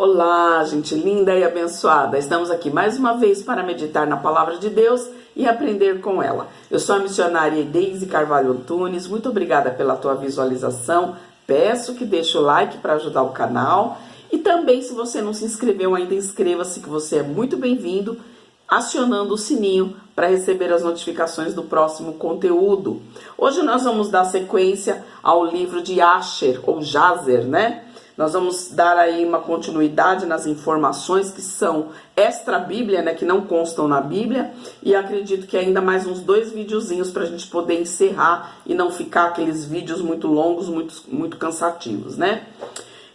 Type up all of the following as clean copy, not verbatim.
Olá, gente linda e abençoada. Estamos aqui mais uma vez para meditar na palavra de Deus e aprender com ela. Eu sou a missionária Deise Carvalho Antunes. Muito obrigada pela tua visualização. Peço que deixe o like para ajudar o canal. E também, se você não se inscreveu ainda, inscreva-se, que você é muito bem-vindo, acionando o sininho para receber as notificações do próximo conteúdo. Hoje nós vamos dar sequência ao livro de Asher, ou Jazer, né? Nós vamos dar aí uma continuidade nas informações que são extra-bíblia, né, que não constam na Bíblia, e acredito que ainda mais uns 2 videozinhos para a gente poder encerrar e não ficar aqueles vídeos muito longos, muito cansativos, né?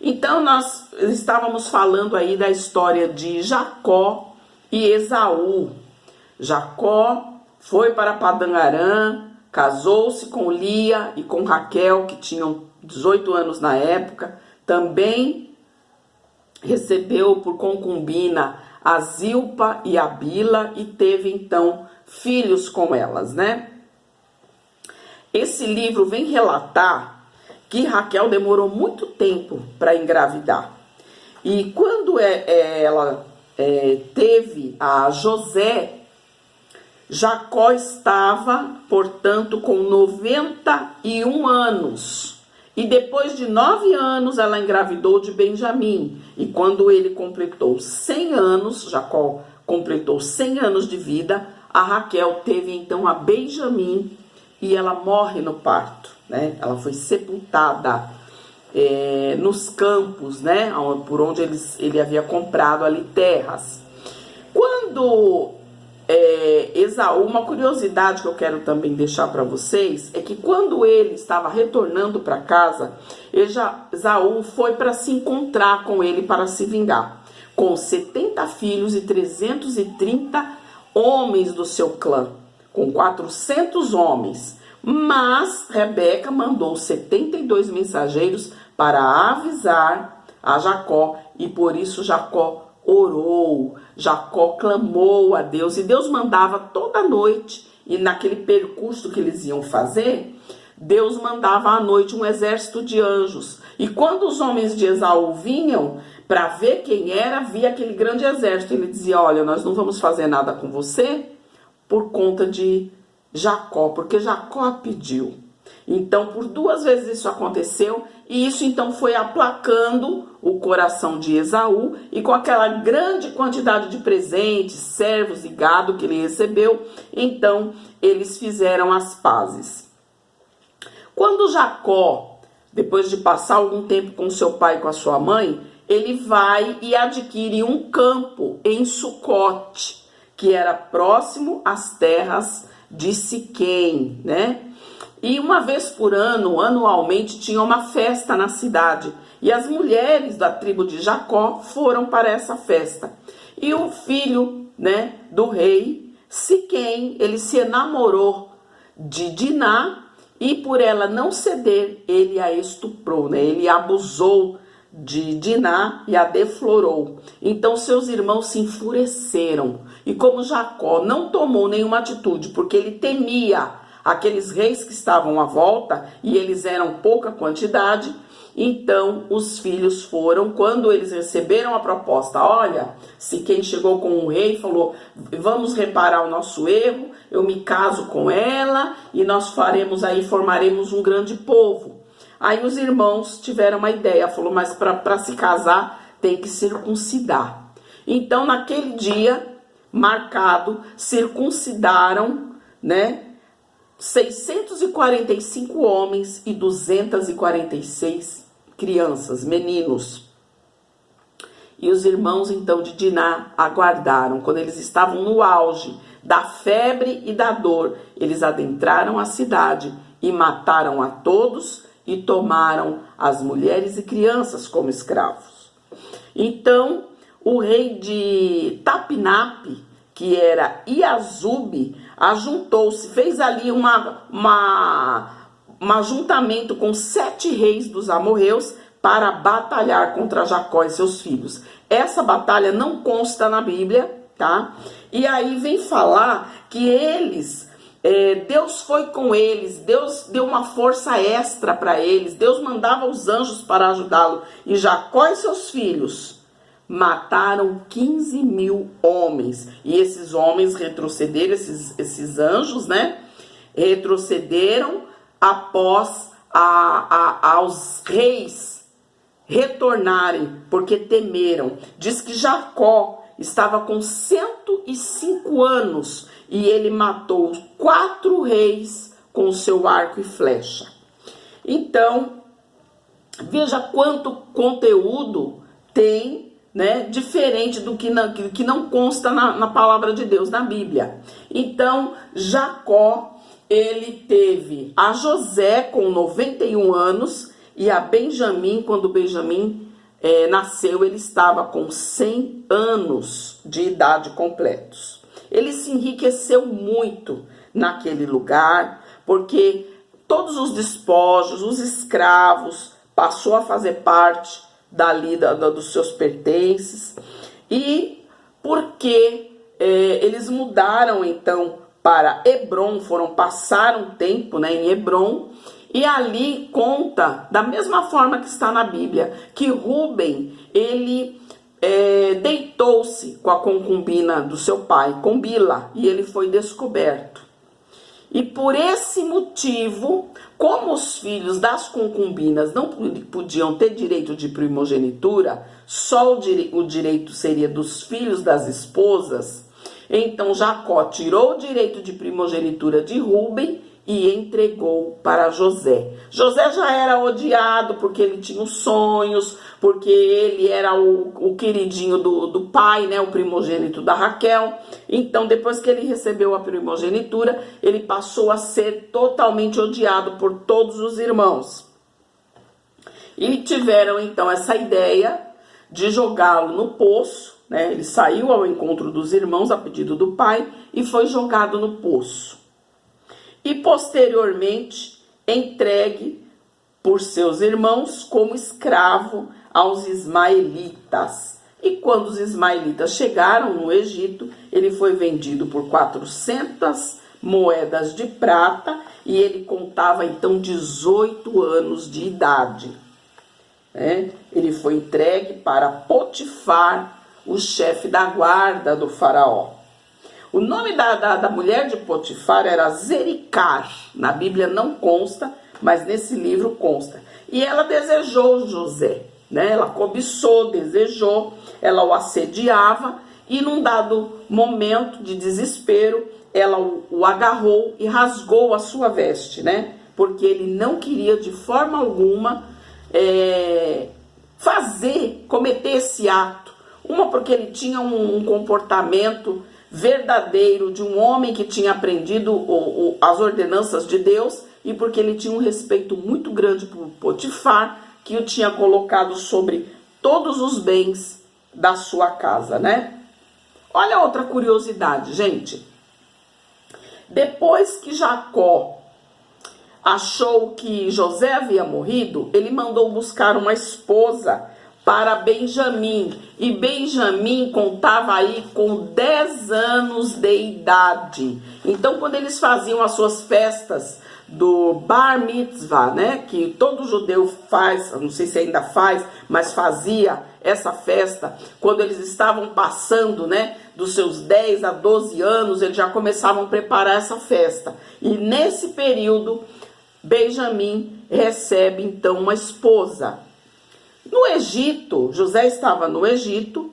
Então nós estávamos falando aí da história de Jacó e Esaú. Jacó foi para Padã Arã, casou-se com Lia e com Raquel, que tinham 18 anos na época. Também recebeu por concubina a Zilpa e a Bila e teve então filhos com elas, né? Esse livro vem relatar que Raquel demorou muito tempo para engravidar. E quando ela teve a José, Jacó estava, portanto, com 91 anos. E depois de 9 anos, ela engravidou de Benjamim. E quando ele completou 100 anos, Jacó completou 100 anos de vida, a Raquel teve então a Benjamim e ela morre no parto, né? Ela foi sepultada nos campos, né? Por onde ele havia comprado ali terras. Quando Esaú, uma curiosidade que eu quero também deixar para vocês, é que quando ele estava retornando para casa, Esaú foi para se encontrar com ele para se vingar, com 70 filhos e 330 homens do seu clã, com 400 homens. Mas Rebeca mandou 72 mensageiros para avisar a Jacó, e por isso Jacó orou, Jacó clamou a Deus, e Deus mandava toda noite, e naquele percurso que eles iam fazer, Deus mandava à noite um exército de anjos. E quando os homens de Esaú vinham para ver quem era, via aquele grande exército, ele dizia: olha, nós não vamos fazer nada com você por conta de Jacó, porque Jacó pediu. Então, por 2 vezes isso aconteceu, e isso então foi aplacando o coração de Esaú, e com aquela grande quantidade de presentes, servos e gado que ele recebeu, então eles fizeram as pazes. Quando Jacó, depois de passar algum tempo com seu pai e com a sua mãe, ele vai e adquire um campo em Sucote, que era próximo às terras de Siquém, né? E uma vez por ano, anualmente, tinha uma festa na cidade. E as mulheres da tribo de Jacó foram para essa festa. E o filho, né, do rei, Siquém, ele se enamorou de Diná, e por ela não ceder, ele a estuprou, né? Ele abusou de Diná e a deflorou. Então seus irmãos se enfureceram. E como Jacó não tomou nenhuma atitude, porque ele temia aqueles reis que estavam à volta, e eles eram pouca quantidade, então os filhos foram, quando eles receberam a proposta, olha, se quem chegou com um rei falou, vamos reparar o nosso erro, eu me caso com ela, e nós formaremos um grande povo. Aí os irmãos tiveram uma ideia, falou, mas para se casar tem que circuncidar. Então naquele dia marcado, circuncidaram, né, 645 homens e 246 crianças, meninos. E os irmãos então de Diná aguardaram. Quando eles estavam no auge da febre e da dor, eles adentraram a cidade e mataram a todos e tomaram as mulheres e crianças como escravos. Então o rei de Tapinape, que era Iazube, ajuntou-se, fez ali um ajuntamento com 7 reis dos amorreus para batalhar contra Jacó e seus filhos. Essa batalha não consta na Bíblia, tá? E aí vem falar que eles, Deus foi com eles, Deus deu uma força extra para eles, Deus mandava os anjos para ajudá-lo, e Jacó e seus filhos mataram 15.000 homens. E esses homens retrocederam, esses anjos, né? Retrocederam após aos reis retornarem, porque temeram. Diz que Jacó estava com 105 anos e ele matou 4 reis com o seu arco e flecha. Então, veja quanto conteúdo tem, né, diferente do que não consta na palavra de Deus, na Bíblia. Então, Jacó, ele teve a José com 91 anos e a Benjamim, quando Benjamim nasceu, ele estava com 100 anos de idade completos. Ele se enriqueceu muito naquele lugar, porque todos os despojos, os escravos, passou a fazer parte dali dos seus pertences. E porque eles mudaram então para Hebrom, passaram um tempo, né, em Hebrom, e ali conta, da mesma forma que está na Bíblia, que Rúben, ele deitou-se com a concubina do seu pai, com Bila, e ele foi descoberto. E por esse motivo, como os filhos das concubinas não podiam ter direito de primogenitura, só o direito seria dos filhos das esposas, então Jacó tirou o direito de primogenitura de Rúben e entregou para José. José já era odiado porque ele tinha os sonhos, porque ele era o queridinho do pai, né, o primogênito da Raquel. Então, depois que ele recebeu a primogenitura, ele passou a ser totalmente odiado por todos os irmãos. E tiveram então essa ideia de jogá-lo no poço, né? Ele saiu ao encontro dos irmãos a pedido do pai e foi jogado no poço. E posteriormente entregue por seus irmãos como escravo aos ismaelitas. E quando os ismaelitas chegaram no Egito, ele foi vendido por 400 moedas de prata e ele contava então 18 anos de idade. Ele foi entregue para Potifar, o chefe da guarda do faraó. O nome da mulher de Potifar era Zericar. Na Bíblia não consta, mas nesse livro consta. E ela desejou José, né? Ela cobiçou, desejou, ela o assediava e num dado momento de desespero, ela o agarrou e rasgou a sua veste, né? Porque ele não queria de forma alguma cometer esse ato. Uma, porque ele tinha um comportamento verdadeiro de um homem que tinha aprendido as ordenanças de Deus, e porque ele tinha um respeito muito grande por Potifar, que o tinha colocado sobre todos os bens da sua casa, né? Olha outra curiosidade, gente. Depois que Jacó achou que José havia morrido, ele mandou buscar uma esposa para Benjamim, e Benjamim contava aí com 10 anos de idade. Então, quando eles faziam as suas festas do Bar Mitzvah, né, que todo judeu faz, não sei se ainda faz, mas fazia essa festa, quando eles estavam passando, né, dos seus 10 a 12 anos, eles já começavam a preparar essa festa. E nesse período, Benjamim recebe então uma esposa. No Egito, José estava no Egito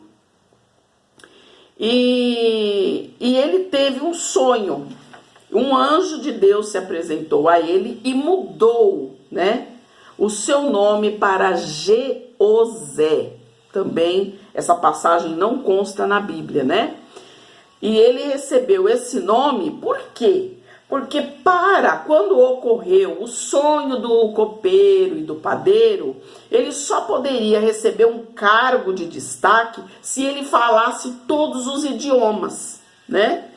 e ele teve um sonho. Um anjo de Deus se apresentou a ele e mudou, né, o seu nome para Jeosé. Também essa passagem não consta na Bíblia, né? E ele recebeu esse nome por quê? Porque quando ocorreu o sonho do copeiro e do padeiro, ele só poderia receber um cargo de destaque se ele falasse todos os idiomas, né?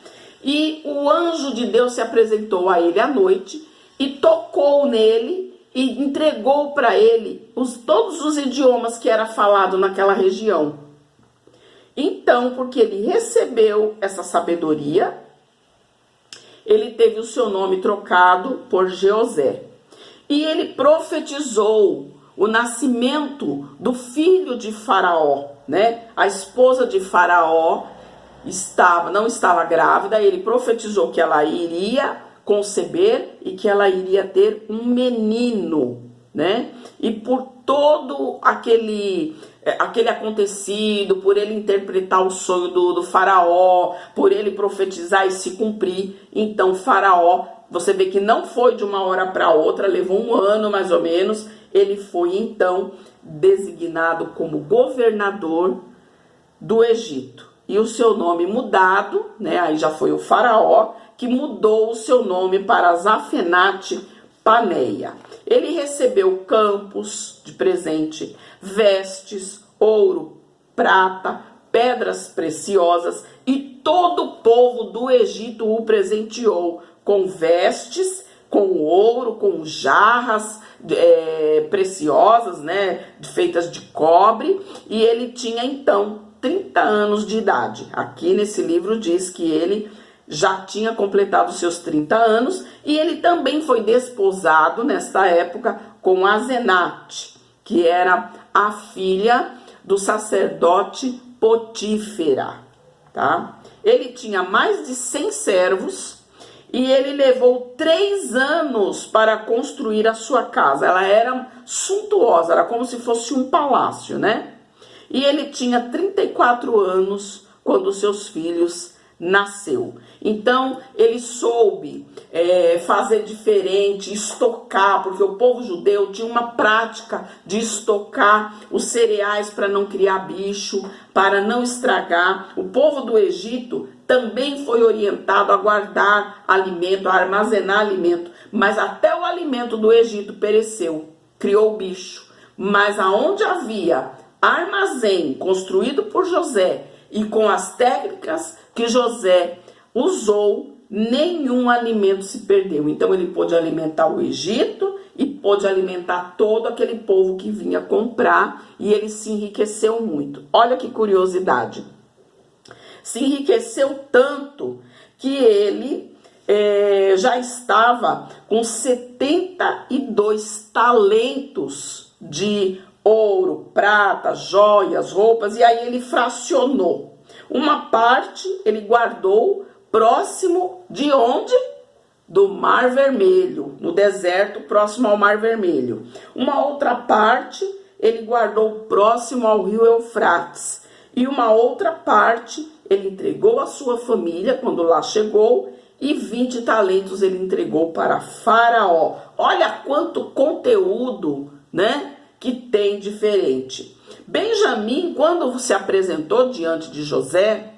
E o anjo de Deus se apresentou a ele à noite e tocou nele e entregou para ele todos os idiomas que era falado naquela região. Então, porque ele recebeu essa sabedoria, ele teve o seu nome trocado por Jeosé. E ele profetizou o nascimento do filho de Faraó, né? A esposa de Faraó não estava grávida, ele profetizou que ela iria conceber e que ela iria ter um menino, né? E por todo aquele acontecido, por ele interpretar o sonho do Faraó, por ele profetizar e se cumprir, então Faraó, você vê que não foi de uma hora para outra, levou um ano mais ou menos, ele foi então designado como governador do Egito. E o seu nome mudado, né? Aí já foi o Faraó que mudou o seu nome para Zafenate Paneia. Ele recebeu campos de presente, vestes, ouro, prata, pedras preciosas, e todo o povo do Egito o presenteou com vestes, com ouro, com jarras preciosas, né, feitas de cobre, e ele tinha então 30 anos de idade. Aqui nesse livro diz que ele já tinha completado seus 30 anos, e ele também foi desposado nesta época com Asenate, que era a filha do sacerdote Potífera, tá? Ele tinha mais de 100 servos e ele levou 3 anos para construir a sua casa. Ela era suntuosa, era como se fosse um palácio, né? E ele tinha 34 anos quando seus filhos nasceu. Então ele soube fazer diferente, estocar, porque o povo judeu tinha uma prática de estocar os cereais para não criar bicho, para não estragar. O povo do Egito também foi orientado a guardar alimento, a armazenar alimento, mas até o alimento do Egito pereceu, criou bicho. Mas aonde havia armazém construído por José e com as técnicas que José usou, nenhum alimento se perdeu. Então ele pôde alimentar o Egito e pôde alimentar todo aquele povo que vinha comprar, e ele se enriqueceu muito. Olha que curiosidade. Se enriqueceu tanto que ele já estava com 72 talentos de ouro, prata, joias, roupas, e aí ele fracionou. Uma parte ele guardou próximo de onde? Do Mar Vermelho, no deserto próximo ao Mar Vermelho. Uma outra parte ele guardou próximo ao rio Eufrates. E uma outra parte ele entregou à sua família quando lá chegou, e 20 talentos ele entregou para Faraó. Olha quanto conteúdo, né, que tem diferente. Benjamim, quando se apresentou diante de José,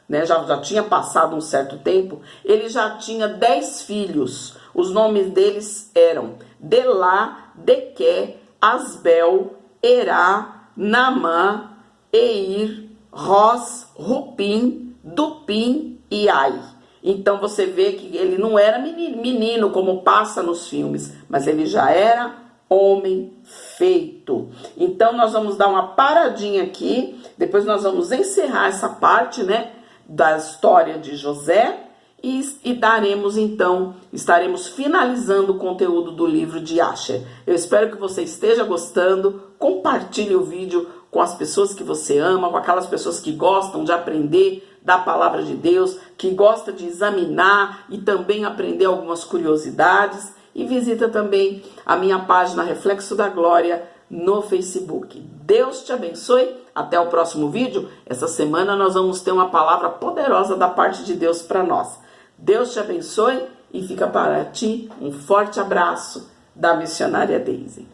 né, já tinha passado um certo tempo, ele já tinha 10 filhos. Os nomes deles eram Delá, Dequé, Asbel, Erá, Naamã, Eir, Ros, Rupim, Dupim e Ai. Então você vê que ele não era menino como passa nos filmes, mas ele já era homem feito. Então nós vamos dar uma paradinha aqui, depois nós vamos encerrar essa parte, né, da história de José, e daremos então, estaremos finalizando o conteúdo do livro de Asher. Eu espero que você esteja gostando. Compartilhe o vídeo com as pessoas que você ama, com aquelas pessoas que gostam de aprender da palavra de Deus, que gosta de examinar e também aprender algumas curiosidades. E visita também a minha página Reflexo da Glória no Facebook. Deus te abençoe. Até o próximo vídeo. Essa semana nós vamos ter uma palavra poderosa da parte de Deus para nós. Deus te abençoe e fica para ti um forte abraço da missionária Daisy.